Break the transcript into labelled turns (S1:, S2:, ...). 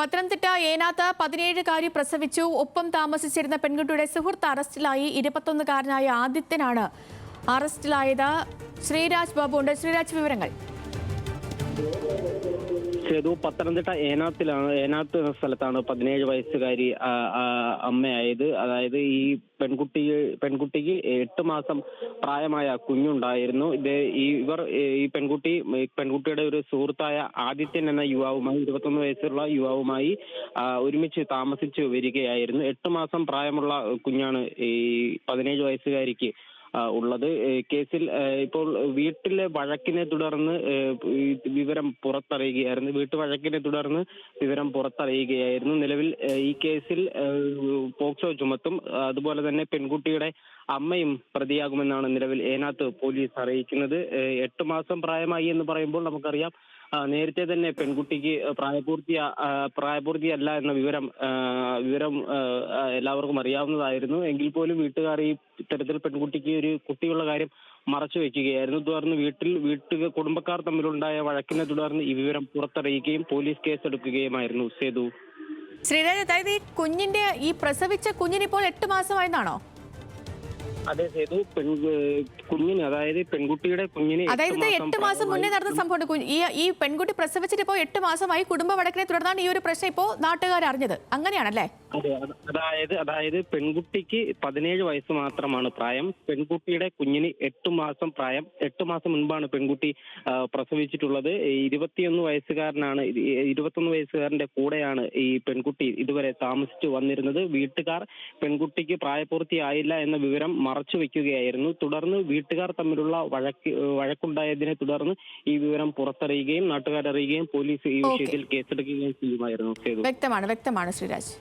S1: പത്തനംതിട്ട ഏനാത്ത് 17-കാരി പ്രസവിച്ചു. ഒപ്പം താമസിച്ചിരുന്ന പെൺകുട്ടിയുടെ സുഹൃത്ത് അറസ്റ്റിലായി. 21-കാരനായ ആദിത്യനാണ് അറസ്റ്റിലായത്. ശ്രീരാജ് ബാബു ഉണ്ട്. ശ്രീരാജ്, വിവരങ്ങൾ.
S2: പത്തനംതിട്ട ഏനാത്ത് എന്ന സ്ഥലത്താണ് 17 വയസ്സുകാരി അമ്മയായത്. അതായത് ഈ പെൺകുട്ടിക്ക് 8 മാസം പ്രായമായ കുഞ്ഞുണ്ടായിരുന്നു. ഈ പെൺകുട്ടിയുടെ ഒരു സുഹൃത്തായ ആദിത്യൻ എന്ന യുവാവുമായി 21 വയസ്സുള്ള യുവാവുമായി ഒരുമിച്ച് താമസിച്ചു വരികയായിരുന്നു. 8 മാസം പ്രായമുള്ള കുഞ്ഞാണ് ഈ 17 വയസ്സുകാരിക്ക് ഉള്ളത്. കേസിൽ ഇപ്പോൾ വീട്ടിലെ വഴക്കിനെ തുടർന്ന് വിവരം പുറത്തറിയുകയായിരുന്നു. നിലവിൽ ഈ കേസിൽ പോക്സോ ചുമത്തും. അതുപോലെ തന്നെ പെൺകുട്ടിയുടെ അമ്മയും പ്രതിയാകുമെന്നാണ് നിലവിൽ ഏനാത്ത് പോലീസ് അറിയിക്കുന്നത്. 8 മാസം പ്രായമായി എന്ന് പറയുമ്പോൾ നമുക്കറിയാം, നേരത്തെ തന്നെ പെൺകുട്ടിക്ക് പ്രായപൂർത്തിയല്ല എന്ന വിവരം എല്ലാവർക്കും അറിയാവുന്നതായിരുന്നു. എങ്കിൽ പോലും വീട്ടുകാർ ഈ ഇത്തരത്തിൽ പെൺകുട്ടിക്ക് ഒരു കുട്ടിയുള്ള കാര്യം മറച്ചു വെക്കുകയായിരുന്നു. തുടർന്ന് കുടുംബക്കാർ തമ്മിലുണ്ടായ വഴക്കിനെ തുടർന്ന് ഈ വിവരം പുറത്തറിയുകയും പോലീസ് കേസെടുക്കുകയുമായിരുന്നു.
S1: ശ്രീരാജ്, അതായത് ഈ പ്രസവിച്ച കുഞ്ഞിനിപ്പോൾ 8 മാസമായെന്നാണോ?
S2: അതെ സേതു, കുഞ്ഞിന്, അതായത് പെൺകുട്ടിയുടെ കുഞ്ഞിന്,
S1: അതായത് 8 മാസം മുന്നേ നടന്ന സംഭവം. ഈ പെൺകുട്ടി പ്രസവിച്ചിട്ട് ഇപ്പോൾ 8 മാസമായി. കുടുംബ വഴക്കിനെ തുടർന്നാണ് ഈ ഒരു പ്രശ്നം ഇപ്പോൾ നാട്ടുകാർ അറിഞ്ഞത്. അങ്ങനെയാണല്ലേ?
S2: അതെ, അതായത് പെൺകുട്ടിക്ക് 17 വയസ്സ് മാത്രമാണ് പ്രായം. പെൺകുട്ടിയുടെ കുഞ്ഞിന് 8 മാസം പ്രായം. 8 മാസം മുൻപാണ് പെൺകുട്ടി പ്രസവിച്ചിട്ടുള്ളത്. 21 വയസ്സുകാരന്റെ കൂടെയാണ് ഈ പെൺകുട്ടി ഇതുവരെ താമസിച്ചു വന്നിരുന്നത്. വീട്ടുകാർ പെൺകുട്ടിക്ക് പ്രായപൂർത്തിയായില്ല എന്ന വിവരം മറച്ചു വെക്കുകയായിരുന്നു. തുടർന്ന് വീട്ടുകാർ തമ്മിലുള്ള വഴക്കുണ്ടായതിനെ തുടർന്ന് ഈ വിവരം പുറത്തറിയുകയും നാട്ടുകാരറിയുകയും പോലീസ് ഈ വിഷയത്തിൽ കേസെടുക്കുകയും ചെയ്യുമായിരുന്നു.
S1: വ്യക്തമാണ് ശ്രീരാജ്.